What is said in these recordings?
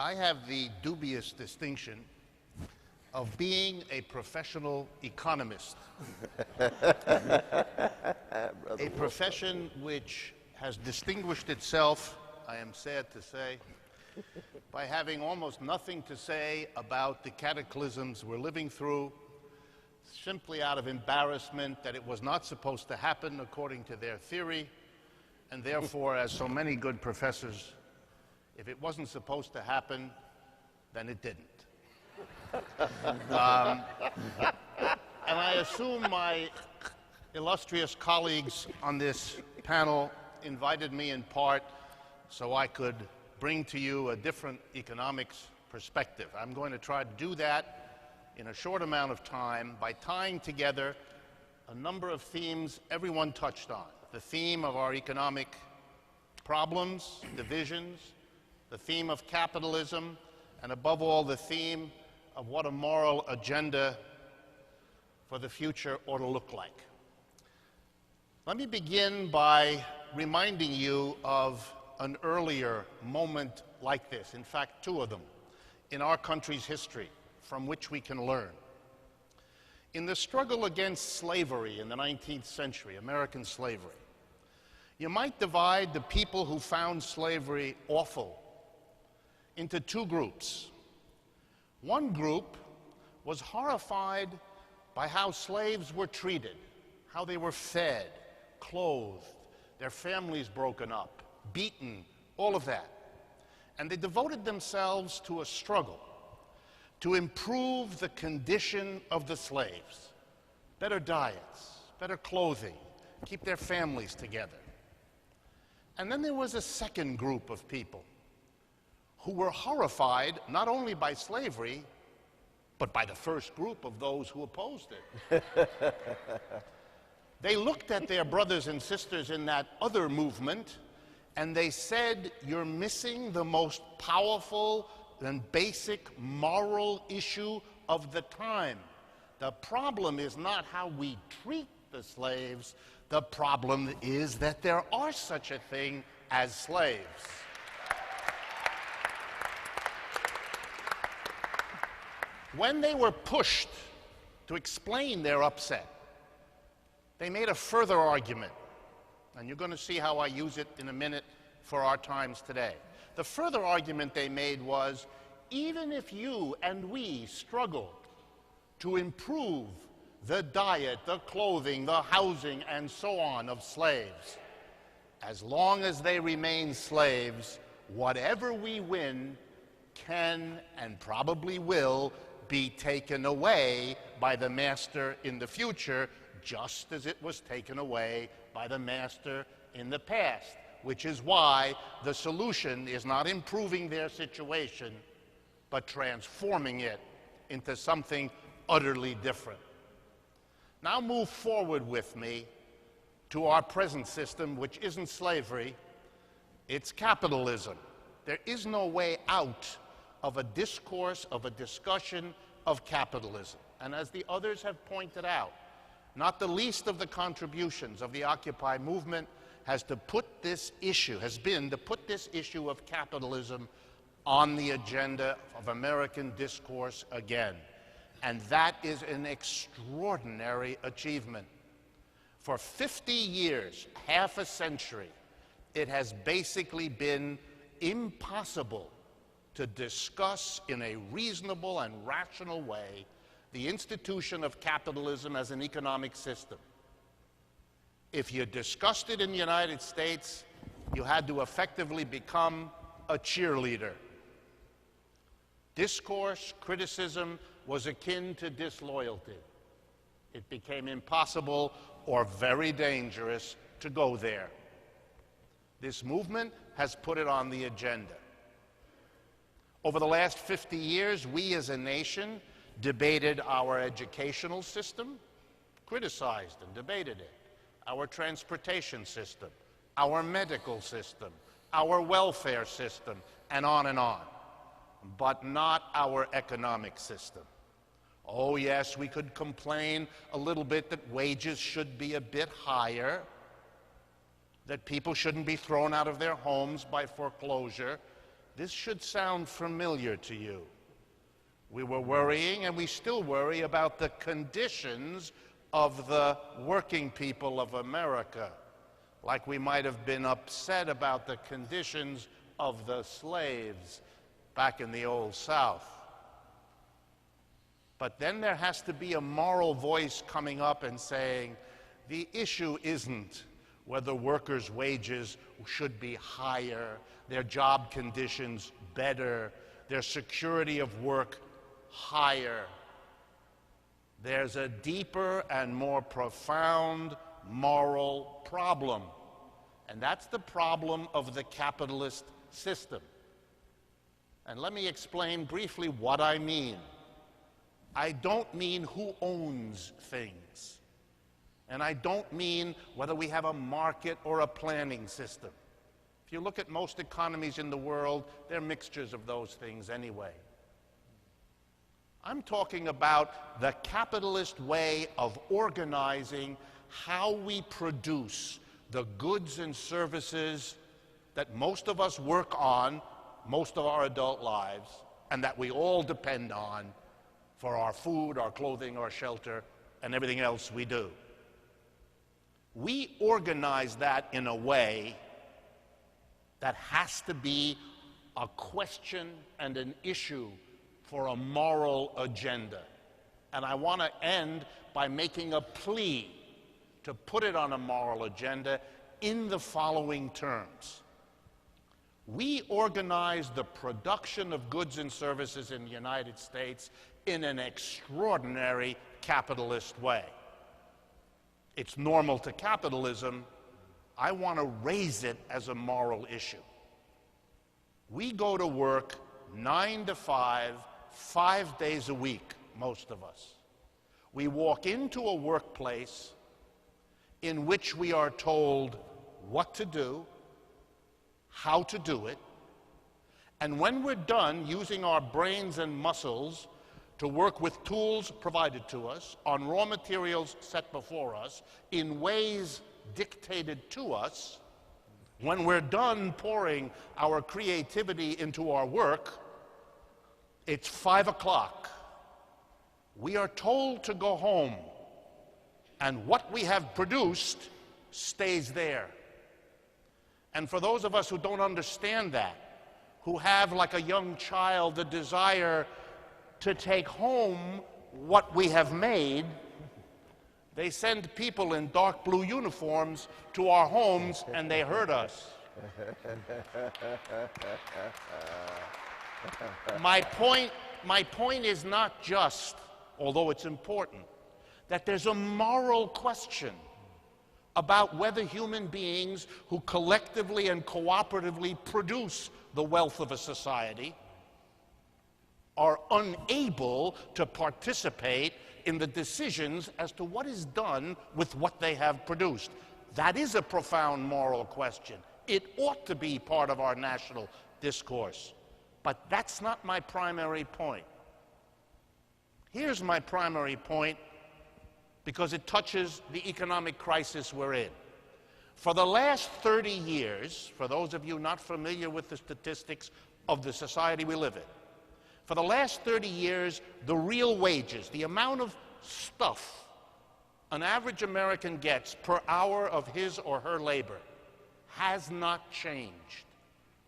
I have the dubious distinction of being a professional economist, a profession which has distinguished itself, I am sad to say, by having almost nothing to say about the cataclysms we're living through, simply out of embarrassment that it was not supposed to happen according to their theory, and therefore, as so many good professors, if it wasn't supposed to happen, then it didn't. And I assume my illustrious colleagues on this panel invited me in part so I could bring to you a different economics perspective. I'm going to try to do that in a short amount of time by tying together a number of themes everyone touched on. The theme of our economic problems, divisions, the theme of capitalism, and above all, the theme of what a moral agenda for the future ought to look like. Let me begin by reminding you of an earlier moment like this, in fact, two of them, in our country's history, from which we can learn. In the struggle against slavery in the 19th century, American slavery, you might divide the people who found slavery awful into two groups. One group was horrified by how slaves were treated, how they were fed, clothed, their families broken up, beaten, all of that. And they devoted themselves to a struggle to improve the condition of the slaves. Better diets, better clothing, keep their families together. And then there was a second group of people who were horrified not only by slavery, but by the first group of those who opposed it. They looked at their brothers and sisters in that other movement, and they said, "You're missing the most powerful and basic moral issue of the time. The problem is not how we treat the slaves. The problem is that there are such a thing as slaves." When they were pushed to explain their upset, they made a further argument, and you're going to see how I use it in a minute for our times today. The further argument they made was, even if you and we struggle to improve the diet, the clothing, the housing, and so on of slaves, as long as they remain slaves, whatever we win can and probably will be taken away by the master in the future, just as it was taken away by the master in the past, which is why the solution is not improving their situation, but transforming it into something utterly different. Now move forward with me to our present system, which isn't slavery, it's capitalism. There is no way out of a discourse, of a discussion of capitalism. And as the others have pointed out, not the least of the contributions of the Occupy movement has been to put this issue of capitalism on the agenda of American discourse again. And that is an extraordinary achievement. For 50 years, half a century, it has basically been impossible to discuss in a reasonable and rational way the institution of capitalism as an economic system. If you discussed it in the United States, you had to effectively become a cheerleader. Discourse, criticism was akin to disloyalty. It became impossible or very dangerous to go there. This movement has put it on the agenda. Over the last 50 years, we as a nation debated our educational system, criticized and debated it, our transportation system, our medical system, our welfare system, and on, but not our economic system. Oh yes, we could complain a little bit that wages should be a bit higher, that people shouldn't be thrown out of their homes by foreclosure, This should sound familiar to you. We were worrying, and we still worry, about the conditions of the working people of America, like we might have been upset about the conditions of the slaves back in the Old South. But then there has to be a moral voice coming up and saying, the issue isn't whether workers' wages should be higher, their job conditions better, their security of work higher. There's a deeper and more profound moral problem, and that's the problem of the capitalist system. And let me explain briefly what I mean. I don't mean who owns things, and I don't mean whether we have a market or a planning system. If you look at most economies in the world, they're mixtures of those things anyway. I'm talking about the capitalist way of organizing how we produce the goods and services that most of us work on most of our adult lives, and that we all depend on for our food, our clothing, our shelter, and everything else we do. We organize that in a way that has to be a question and an issue for a moral agenda. And I want to end by making a plea to put it on a moral agenda in the following terms. We organize the production of goods and services in the United States in an extraordinary capitalist way. It's normal to capitalism. I want to raise it as a moral issue. We go to work 9 to 5, 5 days a week, most of us. We walk into a workplace in which we are told what to do, how to do it, and when we're done using our brains and muscles to work with tools provided to us, on raw materials set before us, in ways dictated to us, when we're done pouring our creativity into our work, it's 5 o'clock. We are told to go home, and what we have produced stays there. And for those of us who don't understand that, who have, like a young child, the desire to take home what we have made, they send people in dark blue uniforms to our homes, and they hurt us. My point is not just, although it's important, that there's a moral question about whether human beings who collectively and cooperatively produce the wealth of a society are unable to participate in the decisions as to what is done with what they have produced. That is a profound moral question. It ought to be part of our national discourse. But that's not my primary point. Here's my primary point, because it touches the economic crisis we're in. For the last 30 years, for those of you not familiar with the statistics of the society we live in, for the last 30 years, the real wages, the amount of stuff an average American gets per hour of his or her labor, has not changed.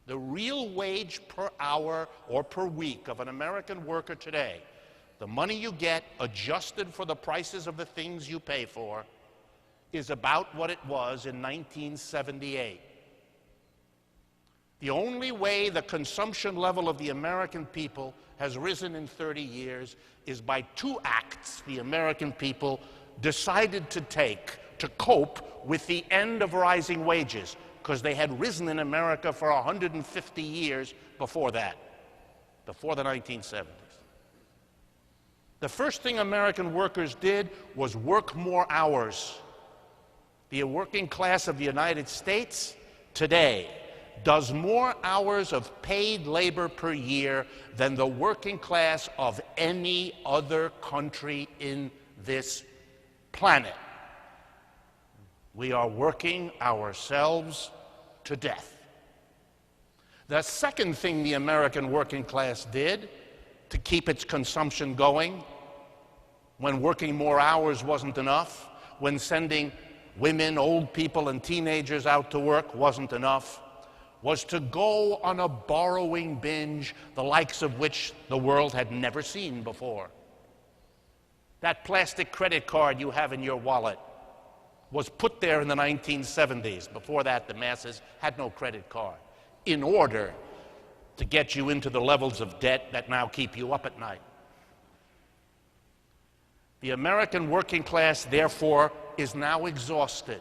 The real wage per hour or per week of an American worker today, the money you get adjusted for the prices of the things you pay for, is about what it was in 1978. The only way the consumption level of the American people has risen in 30 years is by two acts the American people decided to take to cope with the end of rising wages, because they had risen in America for 150 years before that, before the 1970s. The first thing American workers did was work more hours. The working class of the United States today does more hours of paid labor per year than the working class of any other country in this planet. We are working ourselves to death. The second thing the American working class did to keep its consumption going, when working more hours wasn't enough, when sending women, old people, and teenagers out to work wasn't enough, was to go on a borrowing binge, the likes of which the world had never seen before. That plastic credit card you have in your wallet was put there in the 1970s. Before that, the masses had no credit card, in order to get you into the levels of debt that now keep you up at night. The American working class, therefore, is now exhausted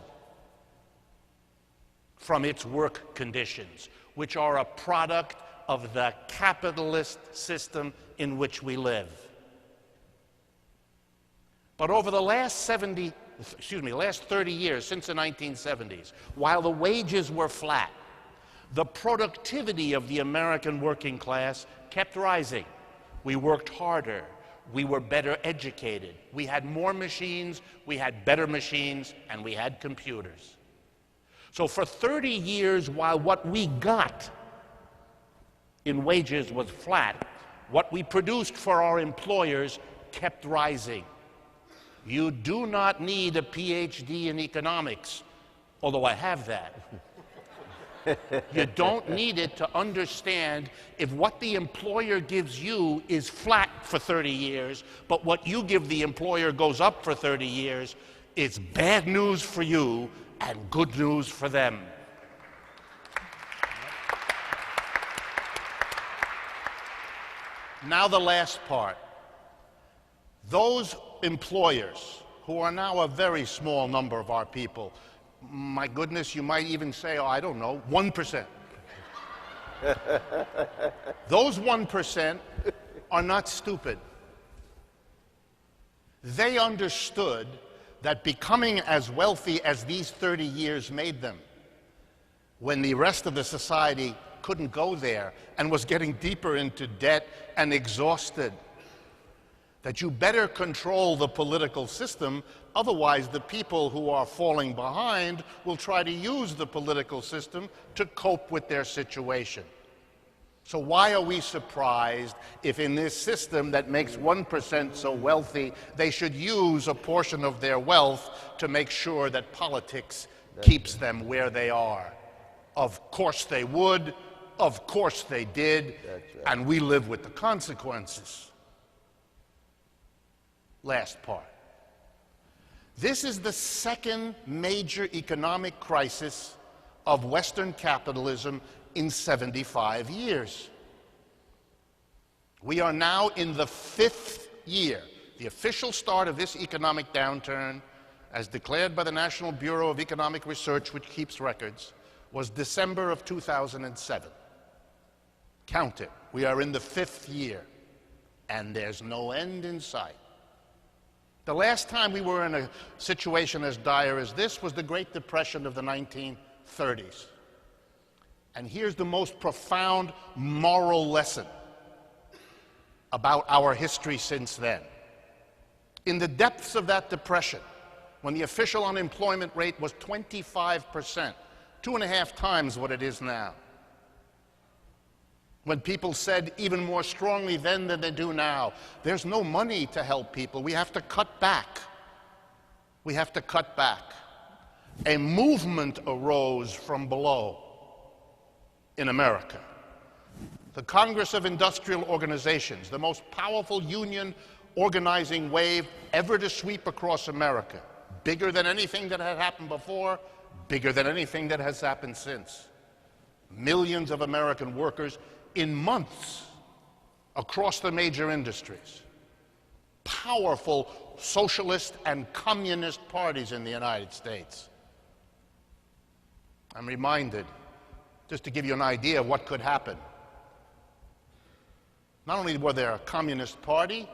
from its work conditions, which are a product of the capitalist system in which we live. But over the last 30 years, since the 1970s, while the wages were flat, the productivity of the American working class kept rising. We worked harder. We were better educated. We had more machines, we had better machines, and we had computers. So for 30 years, while what we got in wages was flat, what we produced for our employers kept rising. You do not need a PhD in economics, although I have that. You don't need it to understand if what the employer gives you is flat for 30 years, but what you give the employer goes up for 30 years, it's bad news for you and good news for them. Now the last part. Those employers, who are now a very small number of our people, my goodness, you might even say, oh, I don't know, 1%. Those 1% are not stupid. They understood that becoming as wealthy as these 30 years made them, when the rest of the society couldn't go there and was getting deeper into debt and exhausted, that you better control the political system, otherwise the people who are falling behind will try to use the political system to cope with their situation. So why are we surprised if in this system that makes 1% so wealthy, they should use a portion of their wealth to make sure that politics keeps them where they are? Of course they would, of course they did, and we live with the consequences. Last part. This is the second major economic crisis of Western capitalism in 75 years. We are now in the 5th year. The official start of this economic downturn, as declared by the National Bureau of Economic Research, which keeps records, was December of 2007. Count it. We are in the 5th year, and there's no end in sight. The last time we were in a situation as dire as this was the Great Depression of the 1930s. And here's the most profound moral lesson about our history since then. In the depths of that depression, when the official unemployment rate was 25%, 2.5 times what it is now, when people said even more strongly then than they do now, there's no money to help people, we have to cut back. We have to cut back. A movement arose from below in America. The Congress of Industrial Organizations, the most powerful union organizing wave ever to sweep across America, bigger than anything that had happened before, bigger than anything that has happened since. Millions of American workers in months across the major industries. Powerful socialist and communist parties in the United States. I'm reminded, just to give you an idea of what could happen. Not only were there a communist party,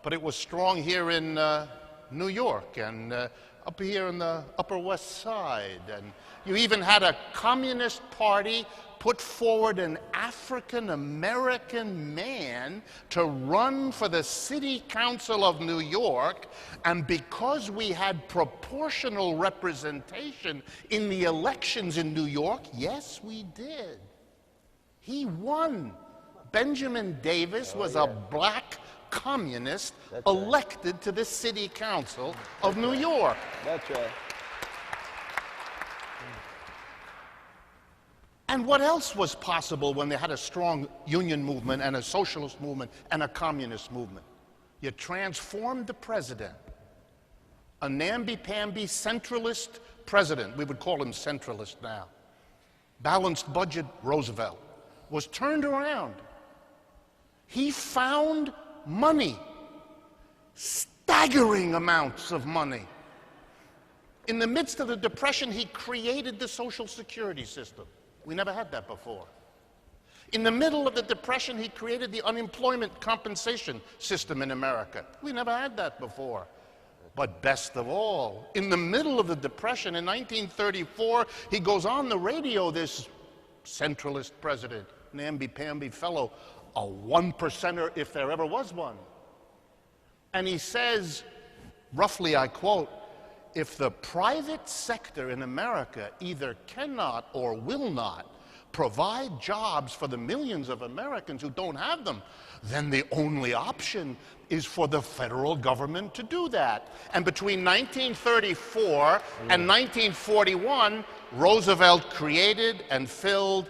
but it was strong here in New York and up here in the Upper West Side. And you even had a communist party put forward an African-American man to run for the City Council of New York, and because we had proportional representation in the elections in New York, yes, we did, He won. Benjamin Davis was a black communist elected to the city council of New York. That's right. And what else was possible when they had a strong union movement and a socialist movement and a communist movement? You transformed the president, a namby-pamby centralist president, we would call him centralist now, balanced budget Roosevelt, was turned around. He found money, staggering amounts of money. In the midst of the Depression, he created the Social Security system. We never had that before. In the middle of the Depression, he created the unemployment compensation system in America. We never had that before. But best of all, in the middle of the Depression in 1934, he goes on the radio, this centralist president, namby-pamby fellow, a one-percenter if there ever was one. And he says, roughly I quote, if the private sector in America either cannot or will not provide jobs for the millions of Americans who don't have them, then the only option is for the federal government to do that. And between 1934 and 1941, Roosevelt created and filled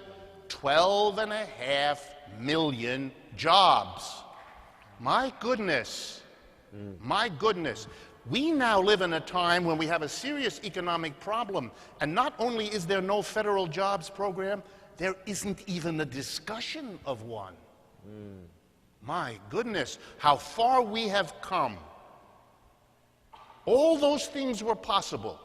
12.5 million jobs. My goodness, my goodness. We now live in a time when we have a serious economic problem, and not only is there no federal jobs program, there isn't even a discussion of one. My goodness, how far we have come. All those things were possible.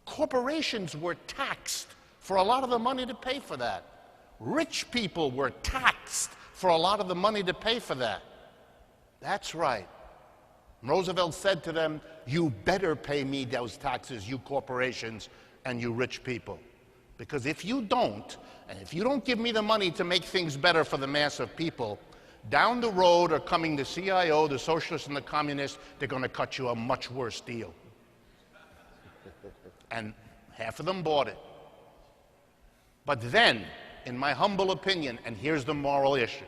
Corporations were taxed for a lot of the money to pay for that. Rich people were taxed for a lot of the money to pay for that. That's right. Roosevelt said to them, you better pay me those taxes, you corporations and you rich people. Because if you don't, and if you don't give me the money to make things better for the mass of people, down the road are coming the CIO, the socialists and the communists, they're going to cut you a much worse deal. And half of them bought it. But then, in my humble opinion, and here's the moral issue,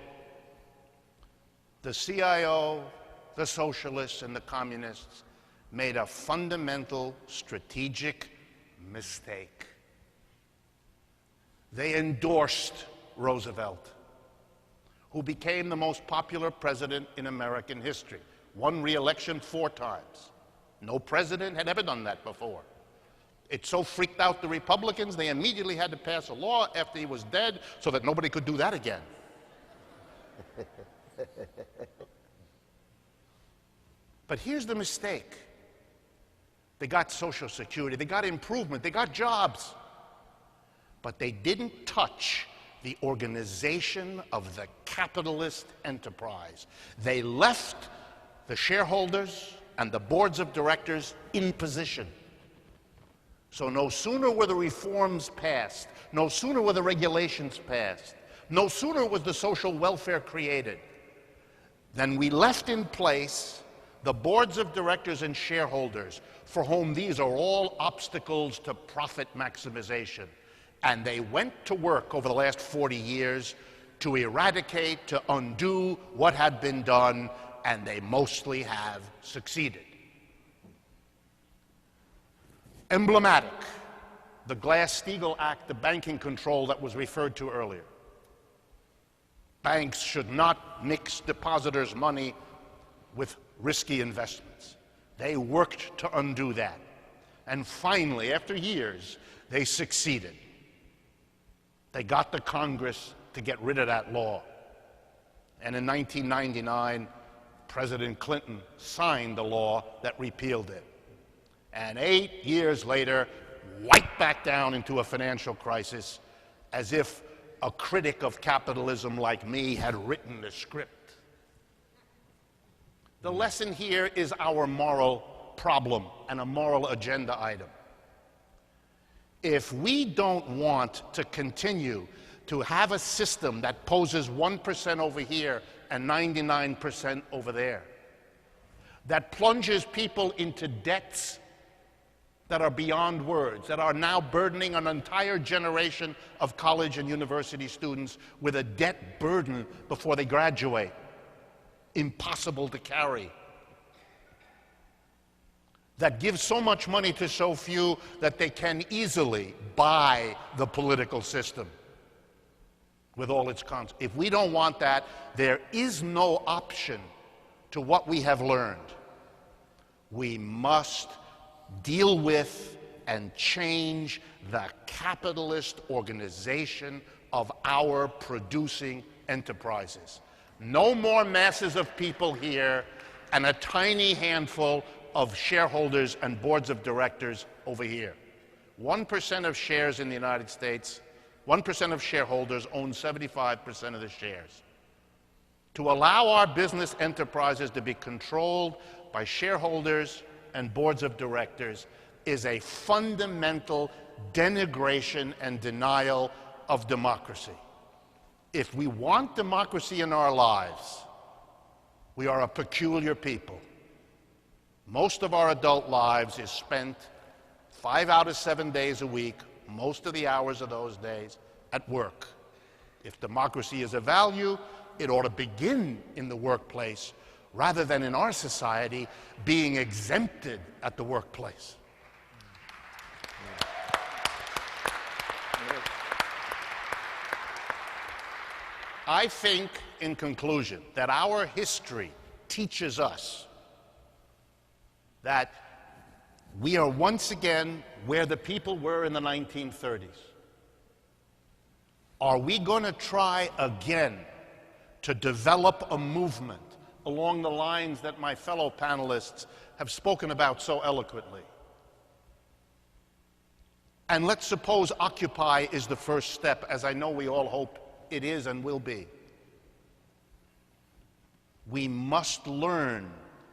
the CIO, the socialists and the communists made a fundamental strategic mistake. They endorsed Roosevelt, who became the most popular president in American history. Won re-election 4 times. No president had ever done that before. It so freaked out the Republicans, they immediately had to pass a law after he was dead so that nobody could do that again. But here's the mistake. They got Social Security, they got improvement, they got jobs. But they didn't touch the organization of the capitalist enterprise. They left the shareholders and the boards of directors in position. So no sooner were the reforms passed, no sooner were the regulations passed, no sooner was the social welfare created, than we left in place the boards of directors and shareholders for whom these are all obstacles to profit maximization. And they went to work over the last 40 years to eradicate, to undo what had been done, and they mostly have succeeded. Emblematic, the Glass-Steagall Act, the banking control that was referred to earlier. Banks should not mix depositors' money with risky investments. They worked to undo that. And finally, after years, they succeeded. They got the Congress to get rid of that law. And in 1999, President Clinton signed the law that repealed it. And 8 years later, wiped back down into a financial crisis as if a critic of capitalism like me had written the script. The lesson here is our moral problem and a moral agenda item. If we don't want to continue to have a system that poses 1% over here and 99% over there, that plunges people into debts that are beyond words, that are now burdening an entire generation of college and university students with a debt burden before they graduate. Impossible to carry. That gives so much money to so few that they can easily buy the political system with all its cons. If we don't want that, there is no option to what we have learned. We must deal with and change the capitalist organization of our producing enterprises. No more masses of people here and a tiny handful of shareholders and boards of directors over here. 1% of shares in the United States, 1% of shareholders own 75% of the shares. To allow our business enterprises to be controlled by shareholders and boards of directors is a fundamental denigration and denial of democracy. If we want democracy in our lives, we are a peculiar people. Most of our adult lives is spent 5 out of 7 days a week, most of the hours of those days, at work. If democracy is a value, it ought to begin in the workplace rather than in our society being exempted at the workplace. I think, in conclusion, that our history teaches us that we are once again where the people were in the 1930s. Are we going to try again to develop a movement along the lines that my fellow panelists have spoken about so eloquently? And let's suppose Occupy is the first step, as I know we all hope it is and will be. We must learn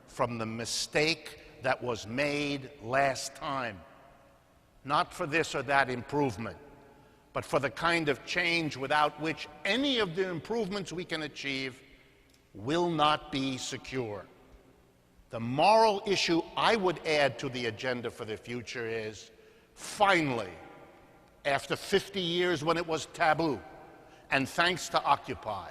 from the mistake that was made last time, not for this or that improvement, but for the kind of change without which any of the improvements we can achieve will not be secure. The moral issue I would add to the agenda for the future is, finally, after 50 years when it was taboo, and thanks to Occupy,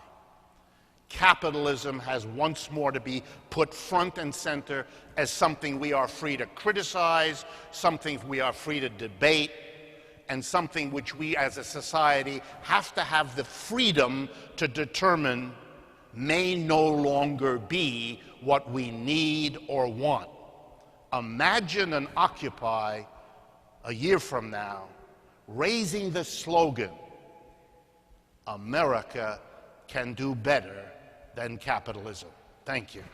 capitalism has once more to be put front and center as something we are free to criticize, something we are free to debate, and something which we as a society have to have the freedom to determine may no longer be what we need or want. Imagine an Occupy a year from now raising the slogan, America can do better than capitalism. Thank you.